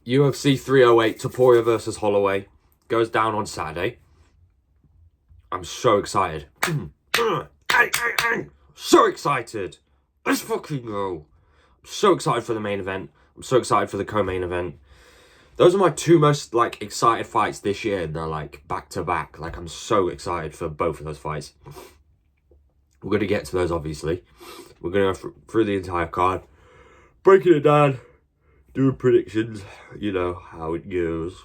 UFC 308, TOPURIA versus HOLLOWAY, goes down on Saturday. I'm so excited. So excited. Let's fucking go. I'm so excited for the main event. I'm so excited for the co-main event. Those are my two most, excited fights this year. They're, back-to-back. I'm so excited for both of those fights. We're going to get to those, obviously. We're going to go through the entire card. Breaking it down. Doing predictions. You know how it goes.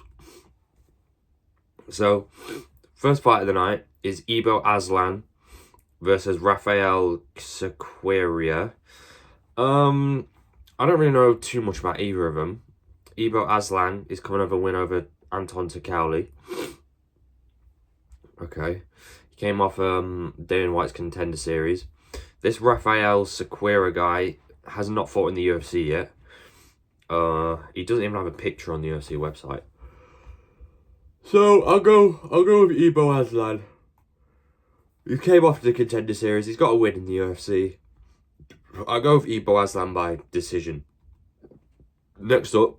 So, first fight of the night is Ibo Aslan versus Rafael Sequeira. I don't really know too much about either of them. Ibo Aslan is coming over a win over Anton Takauli. Okay. He came off Dana White's Contender Series. This Rafael Sequeira guy has not fought in the UFC yet. He doesn't even have a picture on the UFC website. So I'll go with Ibo Aslan. He came off the Contender Series. He's got a win in the UFC. I'll go with Ibo Aslan by decision. Next up,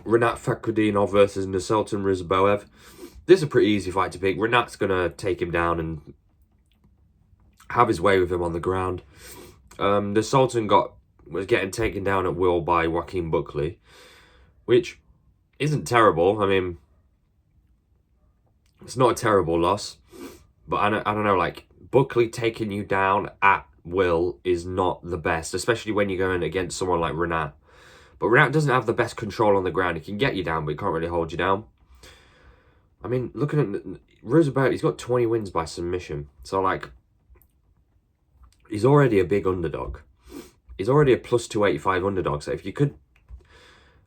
Renat Fakhretdinov versus Nursultan Rizboev. This is a pretty easy fight to pick. Renat's going to take him down and have his way with him on the ground. Nursultan was getting taken down at will by Joaquin Buckley, which isn't terrible. I mean, it's not a terrible loss, but I don't know, Buckley taking you down at will is not the best, especially when you're going against someone like Renat. But Renat doesn't have the best control on the ground. He can get you down, but he can't really hold you down. I mean, looking at Roosevelt, he's got 20 wins by submission. So, he's already a big underdog. He's already a plus 285 underdog. So if you could,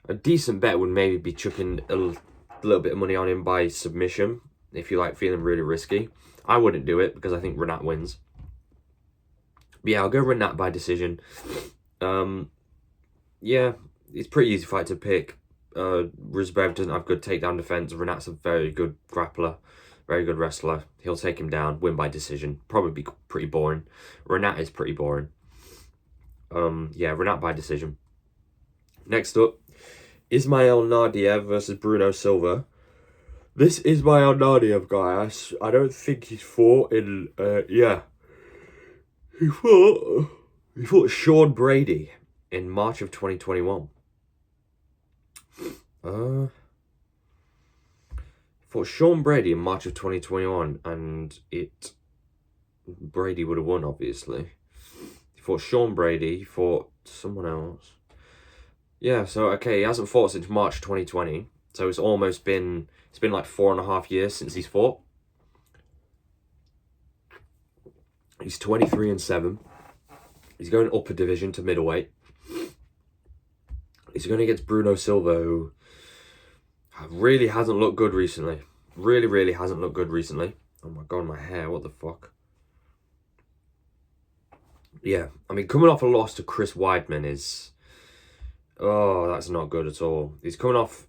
a decent bet would maybe be chucking a little bit of money on him by submission. If you feeling really risky. I wouldn't do it because I think Renat wins. But yeah, I'll go Renat by decision. Yeah, it's a pretty easy fight to pick. Rizboev doesn't have good takedown defense. Renat's a very good grappler, very good wrestler. He'll take him down, win by decision. Probably be pretty boring. Renat is pretty boring. Yeah, Renat by decision. Next up, Ismail Nadeev versus Bruno Silva. This Ismail Nadeev guy, I don't think he's fought in, yeah. He fought Sean Brady in March of 2021. Fought Sean Brady in March of 2021, and Brady would have won, obviously. He fought Sean Brady, he fought someone else. Yeah, so, okay, he hasn't fought since March 2020, so it's been 4.5 years since he's fought. He's 23-7. He's going upper division to middleweight. He's going against Bruno Silva, who really hasn't looked good recently. Really hasn't looked good recently. Oh my god, my hair, what the fuck? Yeah, I mean, coming off a loss to Chris Weidman is... Oh, that's not good at all. He's coming off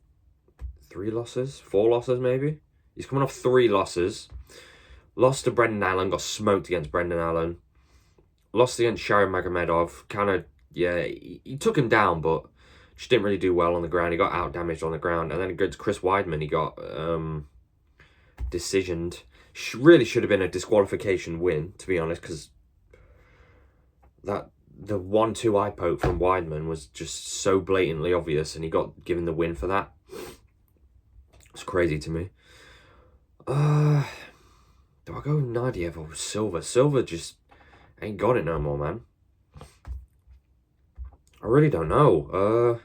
4 losses maybe? He's coming off 3 losses. Lost to Brendan Allen, got smoked against Brendan Allen. Lost against Sharon Magomedov. Yeah, he took him down, but just didn't really do well on the ground. He got out-damaged on the ground. And then against Chris Weidman, he got decisioned. Really should have been a disqualification win, to be honest, because the 1-2 eye poke from Weidman was just so blatantly obvious, and he got given the win for that. It's crazy to me. Do I go with Nadeev or Silva? Silva just ain't got it no more, man. I really don't know.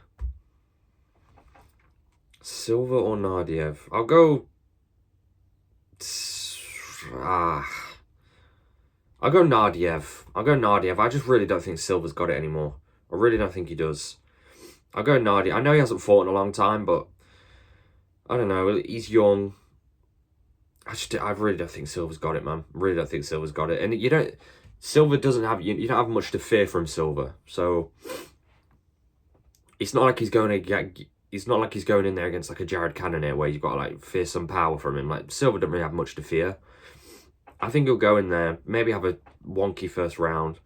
Silva or Nadeev? I'll go... I'll go Nadeev. I just really don't think Silva's got it anymore. I really don't think he does. I'll go Nadeev. I know he hasn't fought in a long time, but... I don't know. He's young. I really don't think Silva's got it, man. Really don't think Silva's got it. And Silva doesn't have... You don't have much to fear from Silva. So... It's not like he's going in there against a Jared Cannonier where you've got to fear some power from him. Silva doesn't really have much to fear. I think he'll go in there, maybe have a wonky first round.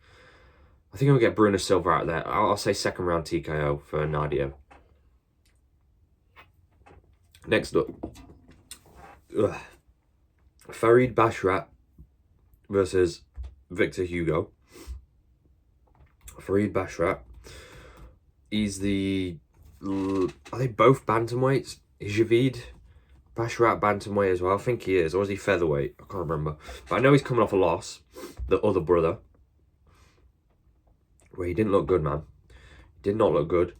I think he'll get Bruno Silva out of there. I'll say second round TKO for Nadeev. Next up, Farid Bashrat versus Victor Hugo. Farid Bashrat. He's the... Are they both bantamweights? Is Javid Bashrat bantamweight as well? I think he is. Or is he featherweight? I can't remember. But I know he's coming off a loss. The other brother. Where he didn't look good, man. Did not look good.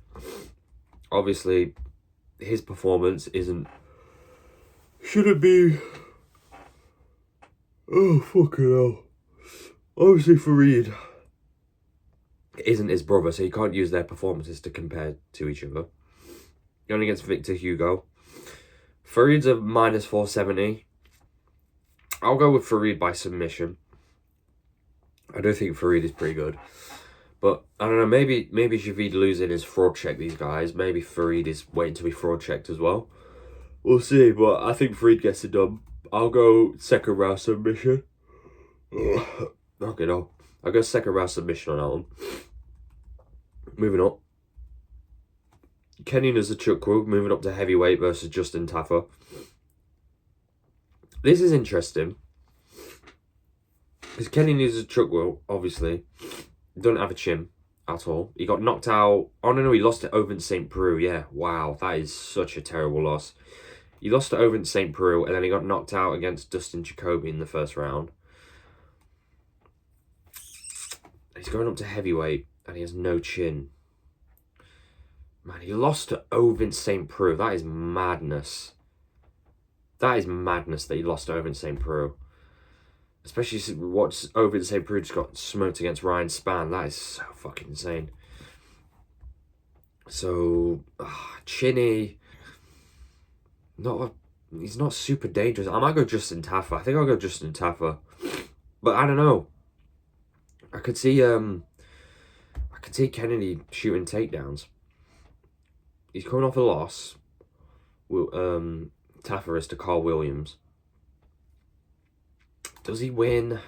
Obviously, his performance shouldn't be... Oh, fucking hell. Obviously, Farid isn't his brother, so you can't use their performances to compare to each other. Going against Victor Hugo. Farid's a minus 470. I'll go with Farid by submission. I do think Farid is pretty good. But, I don't know, maybe Javid losing is fraud check these guys. Maybe Farid is waiting to be fraud checked as well. We'll see, but I think Farid gets it done. I'll go second round submission. Okay, no. I'll go second round submission on that one. Moving up. Kenny Nzechukwu moving up to heavyweight versus Justin Tafa. This is interesting. Because Kenny Nzechukwu, obviously, doesn't have a chin at all. He got knocked out. Oh, no, he lost to Ovin St. Peru. Yeah, wow. That is such a terrible loss. He lost to Ovin St. Peru, and then he got knocked out against Dustin Jacoby in the first round. He's going up to heavyweight, and he has no chin. Man, he lost to Ovin St. Peru. That is madness. That is madness that he lost to Ovin St. Peru. Especially what Ovin St. Peru just got smoked against Ryan Spann. That is so fucking insane. So, Chinny... He's not super dangerous. I might go Justin Tafa. I think I'll go Justin Tafa. But I don't know. I could see Kennedy shooting takedowns. He's coming off a loss. Tafa is to Carl Williams. Does he win?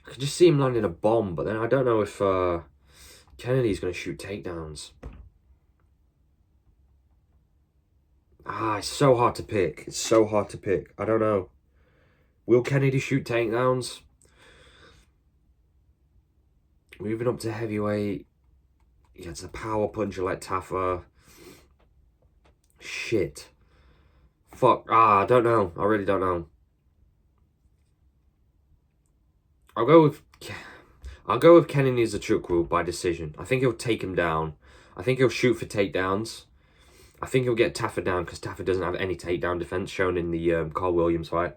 I could just see him landing a bomb, but then I don't know if Kennedy's going to shoot takedowns. It's so hard to pick. It's so hard to pick. I don't know. Will Kennedy shoot takedowns? Moving up to heavyweight. He gets a power puncher like Tafa. Shit. Fuck. I don't know. I really don't know. I'll go with Kenny Nzechukwu by decision. I think he'll take him down. I think he'll shoot for takedowns. I think he'll get Tafa down because Tafa doesn't have any takedown defense shown in the Carl Williams fight.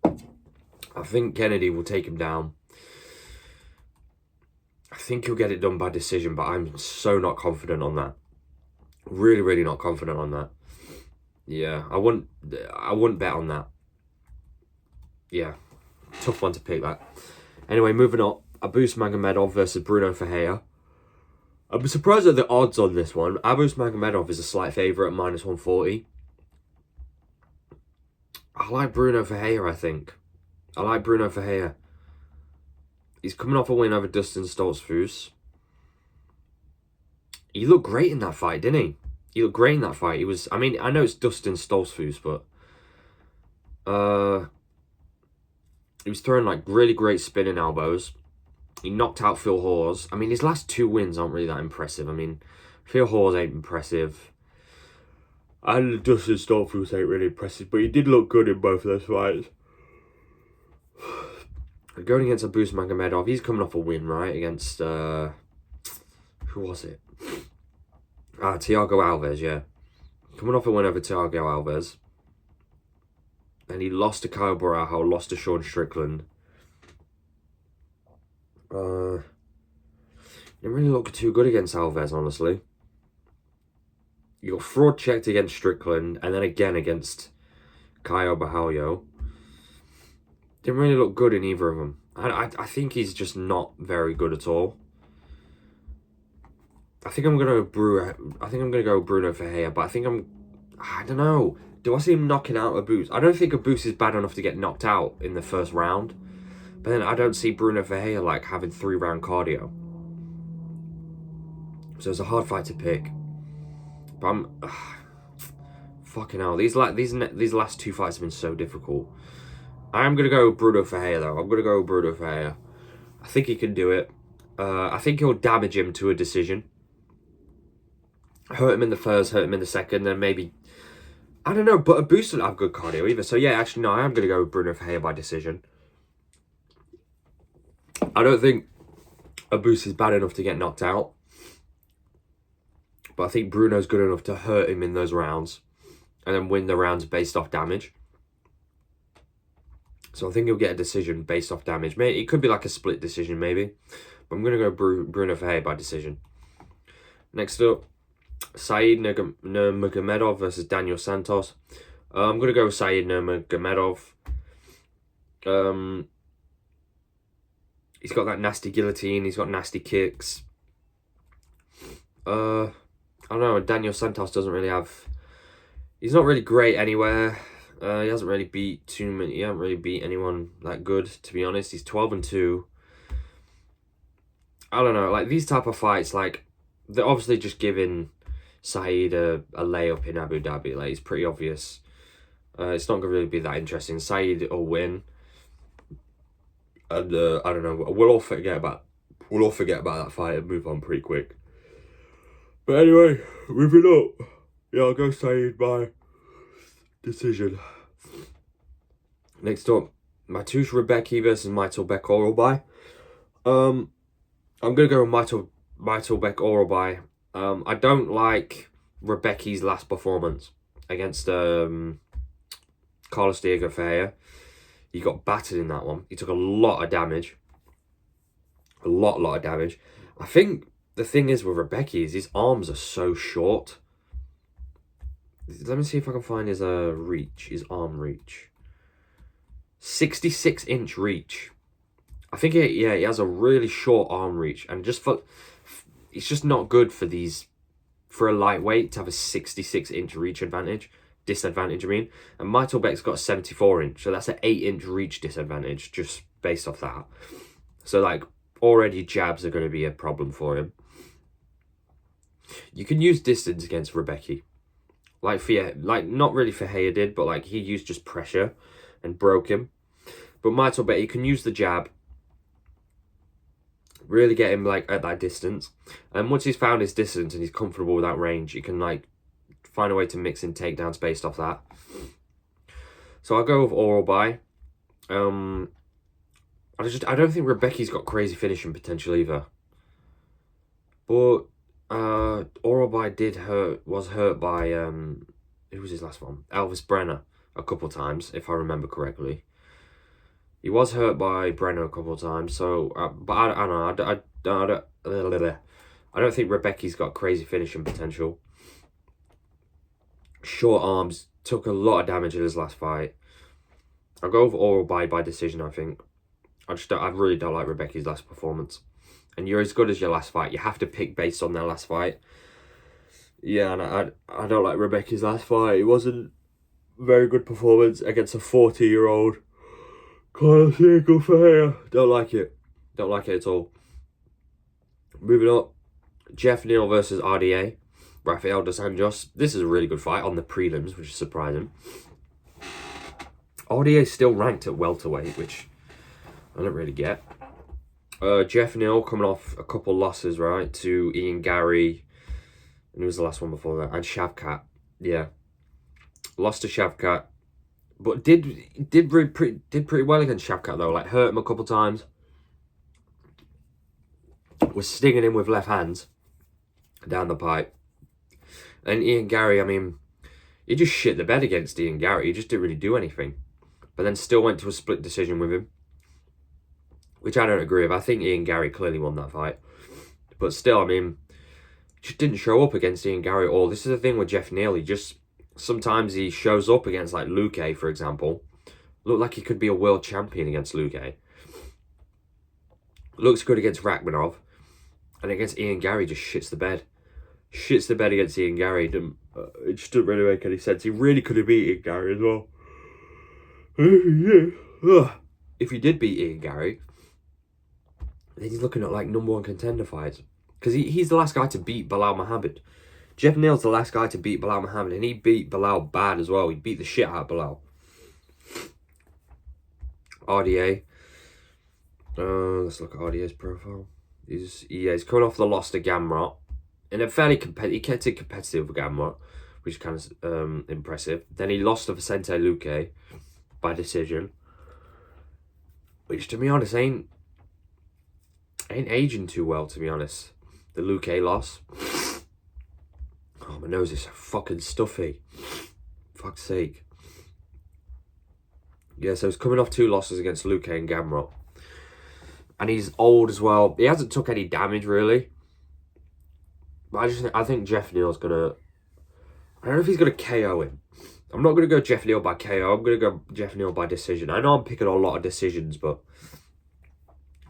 I think Kennedy will take him down. I think he'll get it done by decision, but I'm so not confident on that. Really, really not confident on that. Yeah, I wouldn't bet on that. Yeah, tough one to pick that. Anyway, moving on. Abus Magomedov versus Bruno Ferreira. I'm surprised at the odds on this one. Abus Magomedov is a slight favourite at minus 140. I like Bruno Ferreira, I think. I like Bruno Ferreira. He's coming off a win over Dustin Stoltzfus. He looked great in that fight, didn't he? He looked great in that fight. He was... I mean, I know it's Dustin Stoltzfus, but... he was throwing, like, really great spinning elbows. He knocked out Phil Hawes. I mean, his last two wins aren't really that impressive. I mean, Phil Hawes ain't impressive. And Dustin Stoltzfus ain't really impressive. But he did look good in both of those fights. Going against Abus Magomedov, he's coming off a win, right? Against, who was it? Thiago Alves, yeah. Coming off a win over Thiago Alves. And he lost to Kyle Barajo, lost to Sean Strickland. Didn't really look too good against Alves, honestly. You got fraud checked against Strickland, and then again against Kyle Barajo. Didn't really look good in either of them. I think he's just not very good at all. I think I'm gonna go Bruno Ferreira, but I don't know. Do I see him knocking out Abus? I don't think Abus is bad enough to get knocked out in the first round. But then I don't see Bruno Ferreira like having 3-round cardio. So it's a hard fight to pick. But fucking hell. These last two fights have been so difficult. I am going to go Bruno Ferreira, though. I'm going to go Bruno Ferreira. I think he can do it. I think he'll damage him to a decision. Hurt him in the first, hurt him in the second, then maybe... I don't know, but Abus doesn't have good cardio either. So, yeah, actually, no, I am going to go with Bruno Ferreira by decision. I don't think Abus is bad enough to get knocked out. But I think Bruno's good enough to hurt him in those rounds. And then win the rounds based off damage. So I think he'll get a decision based off damage. Maybe it could be like a split decision, maybe. But I'm going to go Bruno Ferreira by decision. Next up, Said Nurmagomedov versus Daniel Santos. I'm going to go with Said Nurmagomedov. He's got that nasty guillotine. He's got nasty kicks. I don't know. Daniel Santos doesn't really have... He's not really great anywhere. He hasn't really beat too many. He hasn't really beat anyone that good, to be honest. He's 12-2. I don't know. Like, these type of fights, like, they're obviously just giving Said a layup in Abu Dhabi. Like, it's pretty obvious. It's not going to really be that interesting. Said will win. And, I don't know. We'll all forget about that fight and move on pretty quick. But anyway, moving up. Yeah, I'll go Said by decision. Next up, Mateusz Rebecki versus Majtobek Orolbai. I'm gonna go with Majtobek Orolbai. I don't like Rebecki's last performance against Carlos Diego Ferreira. He got battered in that one. He took a lot of damage. A lot of damage. I think the thing is with Rebecki is his arms are so short. Let me see if I can find his reach, his arm reach. 66-inch reach. I think he has a really short arm reach, and it's just not good for a lightweight to have a 66-inch reach disadvantage. I mean, and Majtobek's got a 74-inch, so that's an 8-inch reach disadvantage just based off that. So like already jabs are going to be a problem for him. You can use distance against Rebecki. Like not really Ferreira did, but like he used just pressure and broke him. But Majtobek, you can use the jab, really get him like at that distance. And once he's found his distance and he's comfortable with that range, you can like find a way to mix in takedowns based off that. So I'll go with Orolbai. I don't think Rebecki's got crazy finishing potential either. But Orolbai was hurt by who was his last one? Elvis Brenner a couple times, if I remember correctly. He was hurt by Brenner a couple times, so but I don't know. I don't think Rebecki's got crazy finishing potential. Short arms, took a lot of damage in his last fight. I'll go with Orolbai by decision. I think I really don't like Rebecki's last performance. And you're as good as your last fight. You have to pick based on their last fight. Yeah, and I don't like Rebecki's last fight. It wasn't a very good performance against a 40-year-old Carlos Diego Ferreira. Don't like it. Don't like it at all. Moving up, Jeff Neal versus RDA. Rafael dos Anjos. This is a really good fight on the prelims, which is surprising. RDA is still ranked at welterweight, which I don't really get. Jeff Neal coming off a couple losses, right, to Ian Gary, and who was the last one before that? And Shavkat, yeah, lost to Shavkat, but did pretty well against Shavkat though. Like hurt him a couple times, was stinging him with left hands down the pipe. And Ian Gary, I mean, he just shit the bed against Ian Gary. He just didn't really do anything, but then still went to a split decision with him, which I don't agree with. I think Ian Gary clearly won that fight. But still, I mean, just didn't show up against Ian Gary at all. This is the thing with Jeff Neal. Sometimes he shows up against, like, Luque, for example. Looked like he could be a world champion against Luque. Looks good against Rakhmonov. And against Ian Gary, just shits the bed. Shits the bed against Ian Gary. It just didn't really make any sense. He really could have beat Ian Gary as well. If he did beat Ian Gary, then he's looking at like #1 contender fights, because he's the last guy to beat Bilal Muhammad. Jeff Neal's the last guy to beat Bilal Muhammad, and he beat Bilal bad as well. He beat the shit out of Bilal. RDA. Let's look at RDA's profile. He's coming off the loss to Gamrot. In a fairly competitive, he kept it competitive with Gamrot, which is kind of impressive. Then he lost to Vicente Luque by decision, which, to be honest, ain't aging too well, to be honest. The Luque loss. Oh, my nose is so fucking stuffy. Fuck's sake. Yeah, so he's coming off 2 losses against Luque and Gamrot. And he's old as well. He hasn't took any damage, really. But I think Jeff Neal's gonna... I don't know if he's gonna KO him. I'm not gonna go Jeff Neal by KO. I'm gonna go Jeff Neal by decision. I know I'm picking a lot of decisions, but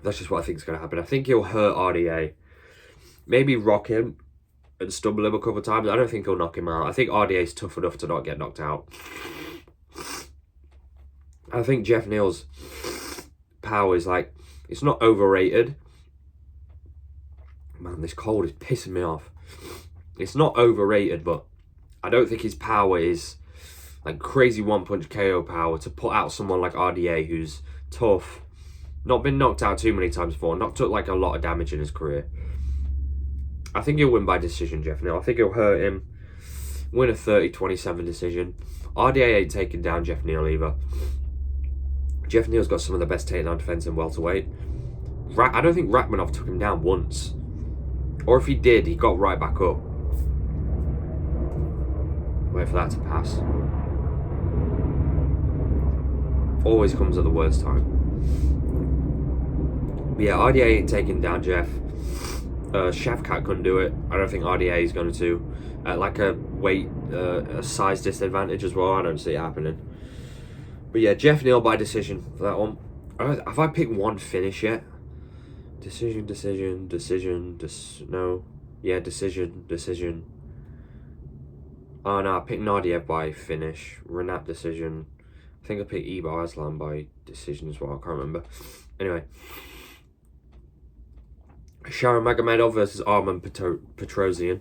that's just what I think is gonna happen. I think he'll hurt RDA. Maybe rock him and stumble him a couple of times. I don't think he'll knock him out. I think RDA's tough enough to not get knocked out. I think Jeff Neal's power is like... It's not overrated. Man, this cold is pissing me off. It's not overrated, but I don't think his power is like crazy one-punch KO power to put out someone like RDA, who's tough, not been knocked out too many times before, not took like a lot of damage in his career. I think he'll win by decision, Jeff Neal. I think he'll hurt him, win a 30-27 decision. RDA ain't taking down Jeff Neal either. Jeff Neal's got some of the best takedown defense in welterweight. I don't think Rakhmonov took him down once. Or if he did, he got right back up. Wait for that to pass. Always comes at the worst time. But yeah, RDA ain't taking down Jeff. Shavkat couldn't do it. I don't think RDA is going to. At like a weight, a size disadvantage as well. I don't see it happening. But yeah, Jeff Neal by decision for that one. Have I picked one finish yet? Decision. No. Yeah, decision. Oh no, I picked Nadia by finish. Renat decision. I think I picked Ibar Aslan by decision as well. I can't remember. Anyway. Sharon Magomedov versus Arman Petrosian.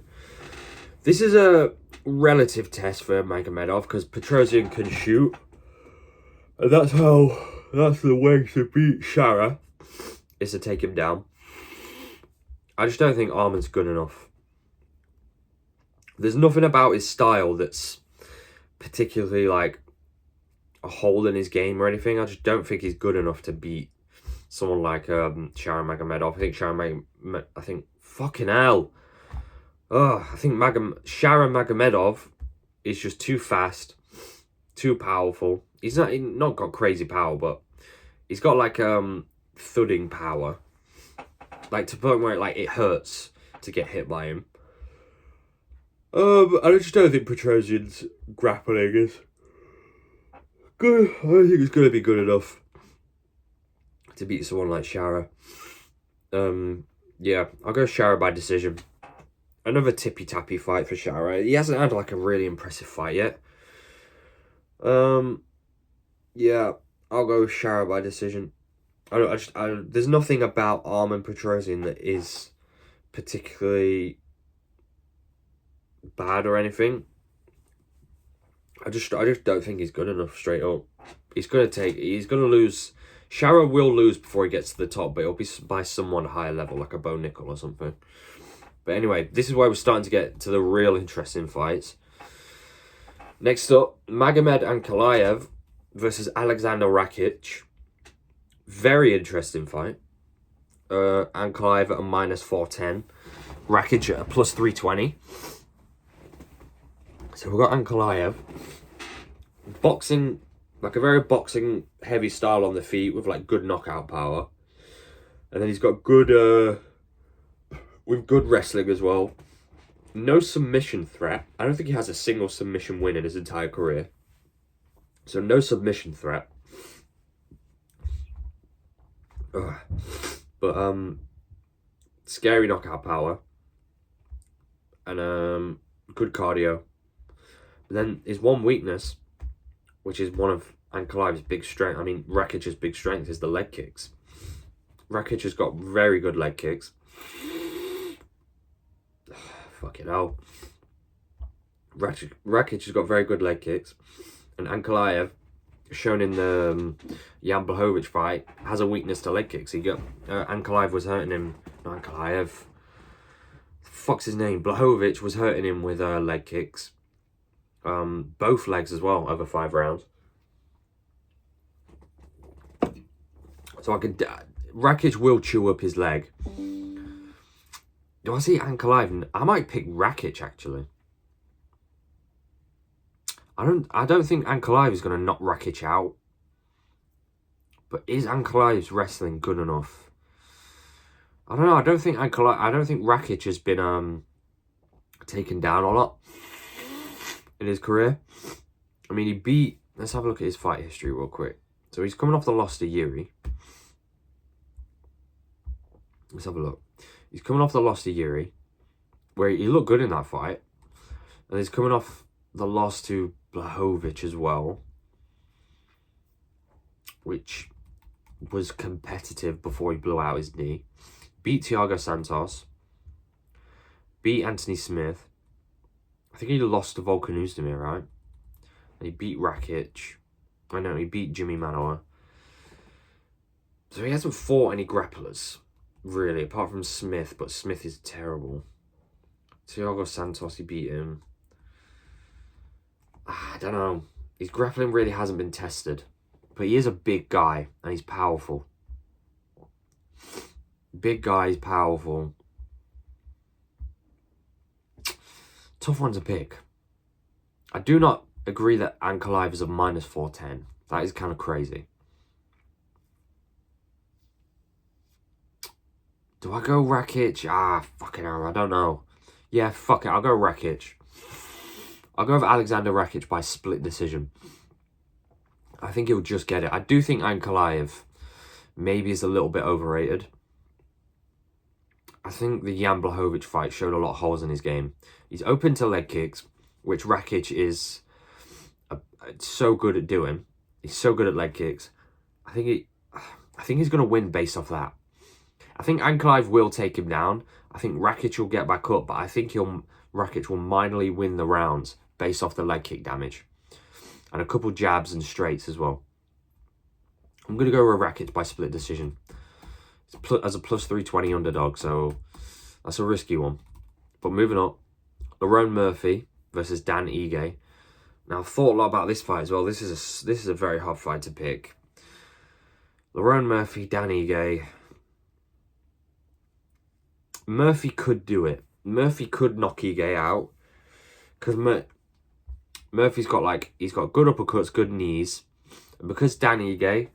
This is a relative test for Magomedov because Petrosian can shoot. And that's the way to beat Shara, is to take him down. I just don't think Arman's good enough. There's nothing about his style that's particularly like a hole in his game or anything. I just don't think he's good enough to beat someone like Sharon Magomedov. I think fucking hell. I think Sharon Magomedov is just too fast, too powerful. He's not got crazy power, but he's got like thudding power, like to the point where it hurts to get hit by him. I just don't think Petrosian's grappling is good. I don't think it's going to be good enough to beat someone like Shara. Yeah, I'll go Shara by decision. Another tippy-tappy fight for Shara. He hasn't had like a really impressive fight yet. Yeah, I'll go Shara by decision. There's nothing about Arman Petrosian that is particularly bad or anything. I just don't think he's good enough straight up. He's gonna lose. Shara will lose before he gets to the top, but it'll be by someone higher level, like a Bo Nickel or something. But anyway, this is where we're starting to get to the real interesting fights. Next up, Magomed Ankalaev versus Alexander Rakic. Very interesting fight. Ankalaev at a -410. Rakic at a +320. So we've got Ankalaev. Boxing, like a very boxing heavy style on the feet with like good knockout power. And then he's got good, with good wrestling as well. No submission threat. I don't think he has a single submission win in his entire career. So no submission threat. But scary knockout power. And good cardio. But then his one weakness, which is one of Ankalaev's big strength. I mean, Rakic's big strength is the leg kicks. Rakic has got very good leg kicks. Fucking hell. Rakic has got very good leg kicks. And Ankalaev, shown in the Jan Blachowicz fight, has a weakness to leg kicks. Ankalaev was hurting him. Not Ankalaev. Fuck's his name? Blachowicz was hurting him with leg kicks. Both legs as well, over 5 rounds. So Rakic will chew up his leg. Do I see Ankalaev? I might pick Rakic, actually. I don't think Ankalaev is going to knock Rakic out. But is Ankalaev's wrestling good enough? I don't know. I don't think Rakic has been taken down a lot in his career. I mean, he beat... Let's have a look at his fight history real quick. So he's coming off the loss to Yuri. Let's have a look. He's coming off the loss to Yuri, where he looked good in that fight. And he's coming off the loss to Blachowicz as well, which was competitive before he blew out his knee. Beat Thiago Santos. Beat Anthony Smith. I think he lost to Volkan Oezdemir, right? And he beat Rakic. I know, he beat Jimmy Manoa. So he hasn't fought any grapplers, really, apart from Smith, but Smith is terrible. Thiago Santos, he beat him. I don't know. His grappling really hasn't been tested. But he is a big guy, and he's powerful. Big guy, he's powerful. Tough one to pick. I do not agree that Ankalaev is a minus 410. That is kind of crazy. Do I go Rakic? Fucking hell, I don't know. Yeah, fuck it, I'll go Rakic. I'll go with Alexander Rakic by split decision. I think he'll just get it. I do think Ankalaev maybe is a little bit overrated. I think the Jan Blachowicz fight showed a lot of holes in his game. He's open to leg kicks, which Rakic is so good at doing. He's so good at leg kicks. I think he's going to win based off that. I think Ankalaev will take him down. I think Rakic will get back up, but I think Rakic will minorly win the rounds based off the leg kick damage. And a couple jabs and straights as well. I'm going to go with Rakic by split decision. As a plus 320 underdog, so that's a risky one. But moving up, Lerone Murphy versus Dan Ige. Now, I've thought a lot about this fight as well. This is a very hard fight to pick. Lerone Murphy, Dan Ige. Murphy could do it. Murphy could knock Ige out. Because Murphy's got he's got good uppercuts, good knees. And because Dan Ige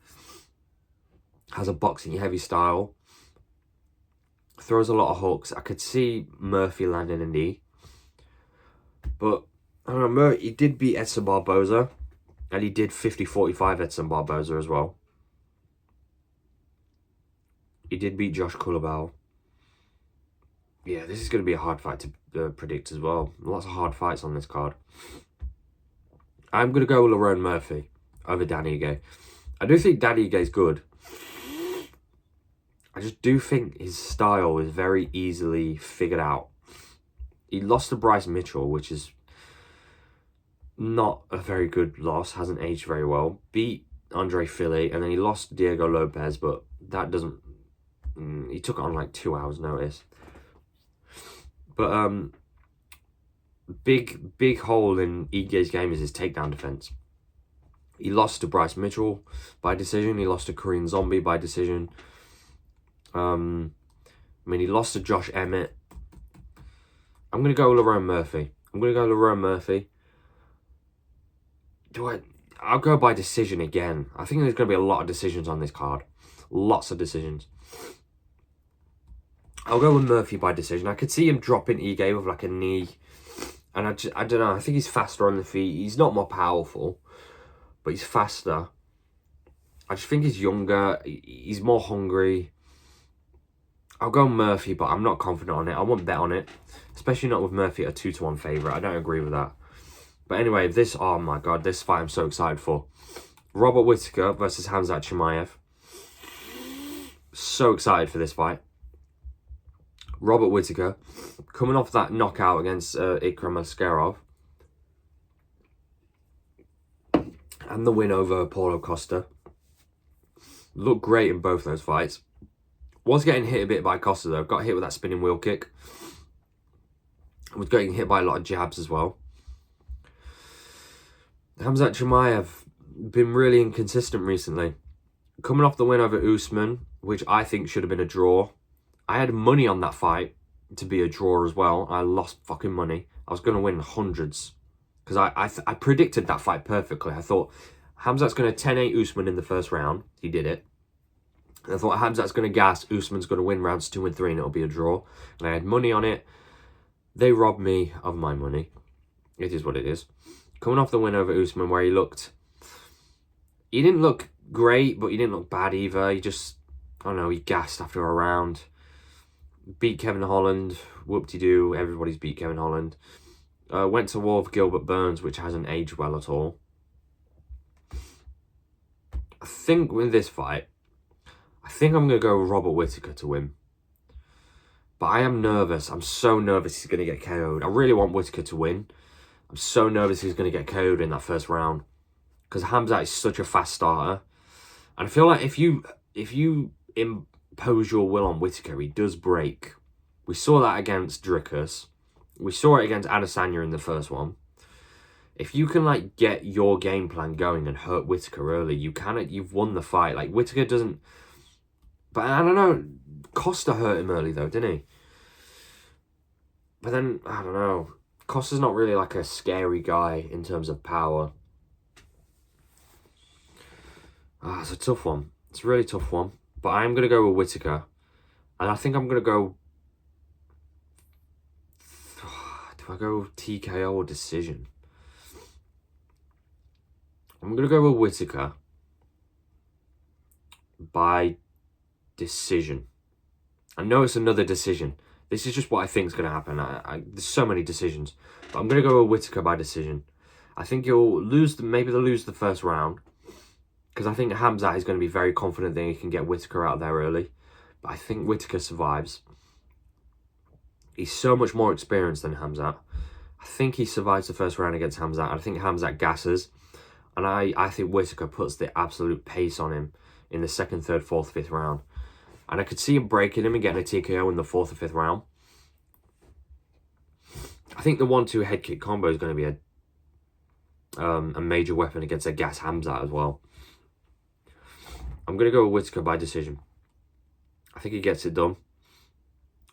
has a boxing heavy style, throws a lot of hooks, I could see Murphy landing a knee. But I don't know, he did beat Edson Barboza, and he did 50-45 Edson Barboza as well. He did beat Josh Culibao. Yeah, this is going to be a hard fight to predict as well. Lots of hard fights on this card. I'm going to go with Lerone Murphy over Dan Ige. I do think Dan Ige is good. I just do think his style is very easily figured out. He lost to Bryce Mitchell, which is not a very good loss. Hasn't aged very well. Beat Andre Fili, and then he lost to Diego Lopez, but that doesn't... he took it on like 2 hours notice. But big hole in Ige's game is his takedown defense. He lost to Bryce Mitchell by decision. He lost to Korean Zombie by decision. I mean, he lost to Josh Emmett. I'm going to go Lerone Murphy. I'll go by decision again. I think there's going to be a lot of decisions on this card. Lots of decisions. I'll go with Murphy by decision. I could see him dropping Ige with like a knee. And I don't know. I think he's faster on the feet. He's not more powerful, but he's faster. I just think he's younger. He's more hungry. I'll go Murphy, but I'm not confident on it. I won't bet on it. Especially not with Murphy at a 2-1 favourite. I don't agree with that. But anyway, oh my God, this fight I'm so excited for. Robert Whittaker versus Khamzat Chimaev. So excited for this fight. Robert Whittaker, coming off that knockout against Ikram Askarov. and the win over Paulo Costa. Looked great in both those fights. Was getting hit a bit by Costa though. Got hit with that spinning wheel kick. Was getting hit by a lot of jabs as well. Khamzat Chimaev been really inconsistent recently. Coming off the win over Usman, which I think should have been a draw. I had money on that fight to be a draw as well. I lost fucking money. I was going to win hundreds. Because I predicted that fight perfectly. I thought Khamzat's going to 10-8 Usman in the first round. He did it. I thought Khamzat's going to gas. Usman's going to win rounds 2 and 3 and it'll be a draw. And I had money on it. They robbed me of my money. It is what it is. Coming off the win over Usman where he didn't look great, but he didn't look bad either. He just, I don't know, he gassed after a round. Beat Kevin Holland. Whoop-de-doo. Everybody's beat Kevin Holland. Went to war with Gilbert Burns, which hasn't aged well at all. I think with this fight, I think I'm going to go with Robert Whittaker to win. But I am nervous. I'm so nervous he's going to get KO'd. I really want Whittaker to win. I'm so nervous he's going to get KO'd in that first round. Because Khamzat is such a fast starter. And I feel like if you impose your will on Whittaker, he does break. We saw that against Dricus. We saw it against Adesanya in the first one. If you can like get your game plan going and hurt Whittaker early, you've won the fight. Like Whittaker doesn't. But I don't know. Costa hurt him early though, didn't he? But then I don't know. Costa's not really like a scary guy in terms of power. It's a tough one. It's a really tough one. But I'm going to go with Whittaker. And I think I'm going to go... Do I go TKO or decision? I'm going to go with Whittaker by decision. I know it's another decision. This is just what I think is going to happen. There's so many decisions. But I'm going to go with Whittaker by decision. I think he'll lose... Maybe they'll lose the first round. Because I think Khamzat is going to be very confident that he can get Whittaker out there early. But I think Whittaker survives. He's so much more experienced than Khamzat. I think he survives the first round against Khamzat. I think Khamzat gasses. And I think Whittaker puts the absolute pace on him in the second, third, fourth, fifth round. And I could see him breaking him and getting a TKO in the fourth or fifth round. I think the 1-2 head kick combo is going to be a major weapon against a gas Khamzat as well. I'm going to go with Whittaker by decision. I think he gets it done.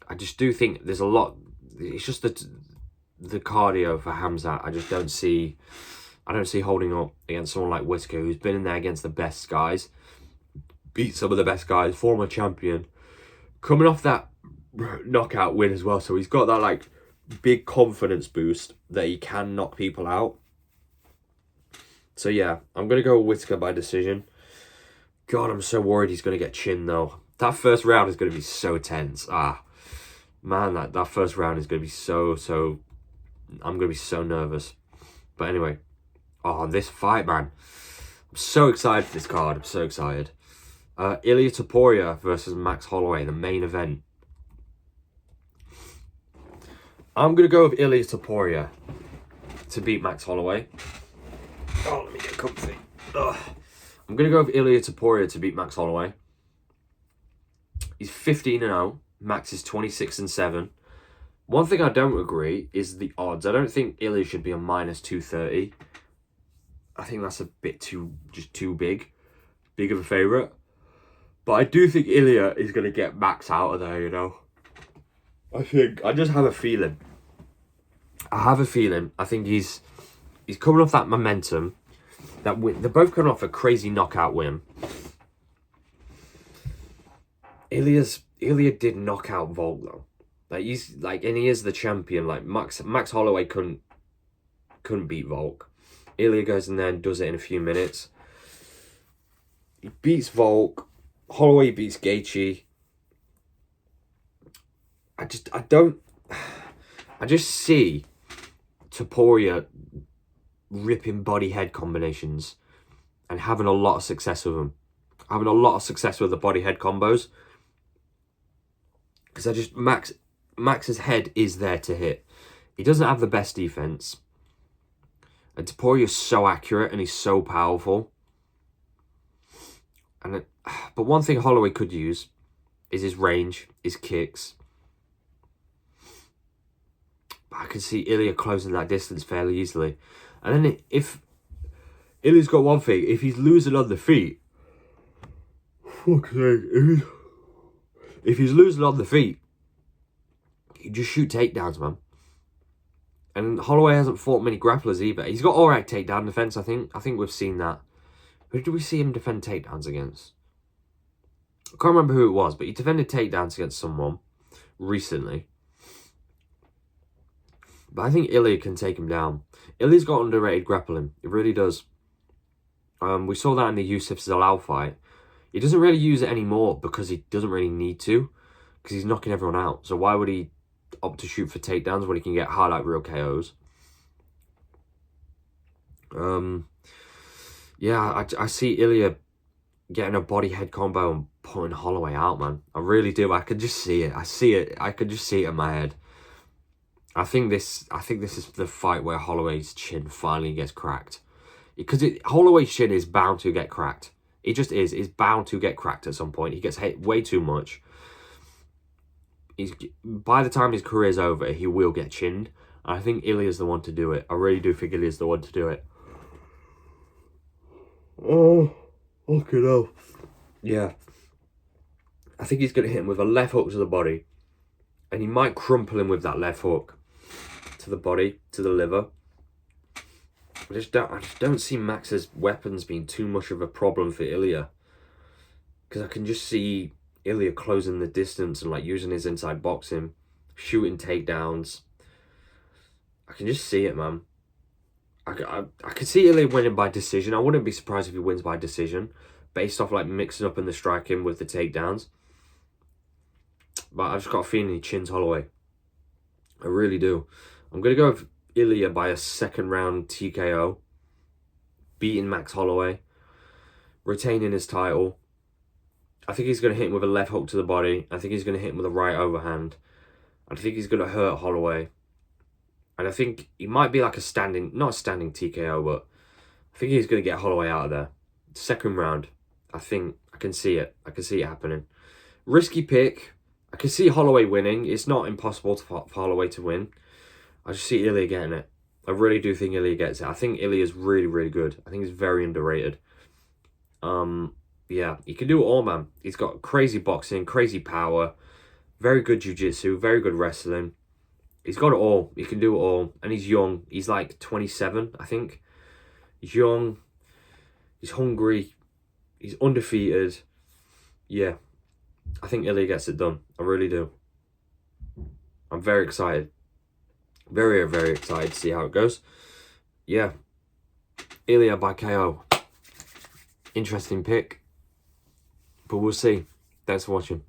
I just do think there's a lot... It's just the cardio for Khamzat. I just don't see... I don't see holding up against someone like Whittaker, who's been in there against the best guys. Beat some of the best guys. Former champion. Coming off that knockout win as well. So he's got that like big confidence boost that he can knock people out. So yeah, I'm going to go with Whittaker by decision. God, I'm so worried he's going to get chinned though. That first round is going to be so tense. Man, that first round is going to be so... I'm going to be so nervous. But anyway. This fight, man. I'm so excited for this card. I'm so excited. Ilia Topuria versus Max Holloway, the main event. I'm going to go with Ilia Topuria to beat Max Holloway. Let me get comfy. I'm going to go with Ilia Topuria to beat Max Holloway. He's 15-0. Max is 26-7. One thing I don't agree is the odds. I don't think Ilia should be a -230. I think that's a bit too big of a favourite. But I do think Ilia is going to get Max out of there, you know. I just have a feeling. I think he's coming off that momentum. That win. They're both coming off a crazy knockout win. Ilia did knock out Volk though. Like and he is the champion. Like Max Holloway couldn't beat Volk. Ilia goes in there and does it in a few minutes. He beats Volk. Holloway beats Gaethje. I just see Topuria ripping body head combinations and having a lot of success with them. Having a lot of success with the body head combos. Because Max's head is there to hit. He doesn't have the best defense. And Topuria is so accurate and he's so powerful. But one thing Holloway could use is his range, his kicks. But I can see Ilya closing that distance fairly easily. And then if Ilya's got one thing, if he's losing on the feet, if he's losing on the feet, you just shoot takedowns, man. And Holloway hasn't fought many grapplers either. He's got alright takedown defense, I think. I think we've seen that. Who did we see him defend takedowns against? I can't remember who it was, but he defended takedowns against someone recently. But I think Ilya can take him down. Ilya's got underrated grappling. It really does. We saw that in the Yusuf Zalal fight. He doesn't really use it anymore because he doesn't really need to. Because he's knocking everyone out. So why would he opt to shoot for takedowns when he can get highlight reel KOs? Yeah, I see Ilya getting a body-head combo and putting Holloway out, man. I really do. I could just see it. I see it. I could just see it in my head. I think this is the fight where Holloway's chin finally gets cracked. Because Holloway's chin is bound to get cracked. It just is. It's bound to get cracked at some point. He gets hit way too much. By the time his career's over, he will get chinned. I think Ilya's the one to do it. I really do think Ilya's the one to do it. Oh, okay, no. Yeah. I think he's going to hit him with a left hook to the body. And he might crumple him with that left hook to the body, to the liver. I just don't see Max's weapons being too much of a problem for Ilya. Because I can just see Ilya closing the distance and like using his inside boxing, shooting takedowns. I can just see it, man. I can see Ilya winning by decision. I wouldn't be surprised if he wins by decision, based off like mixing up in the striking with the takedowns. But I've just got a feeling he chins Holloway. I really do. I'm going to go with Ilya by a second round TKO, beating Max Holloway, retaining his title. I think he's going to hit him with a left hook to the body. I think he's going to hit him with a right overhand. I think he's going to hurt Holloway. And I think he might be like not a standing TKO, but I think he's going to get Holloway out of there. Second round. I think I can see it. I can see it happening. Risky pick. I can see Holloway winning. It's not impossible for Holloway to win. I just see Ilya getting it. I really do think Ilya gets it. I think Ilya is really, really good. I think he's very underrated. Yeah, he can do it all, man. He's got crazy boxing, crazy power, very good jiu-jitsu, very good wrestling. He's got it all. He can do it all. And he's young. He's like 27, I think. He's young. He's hungry. He's undefeated. Yeah. I think Ilya gets it done. I really do. I'm very excited. Very, very excited to see how it goes. Yeah. Ilya by KO. Interesting pick. But we'll see. Thanks for watching.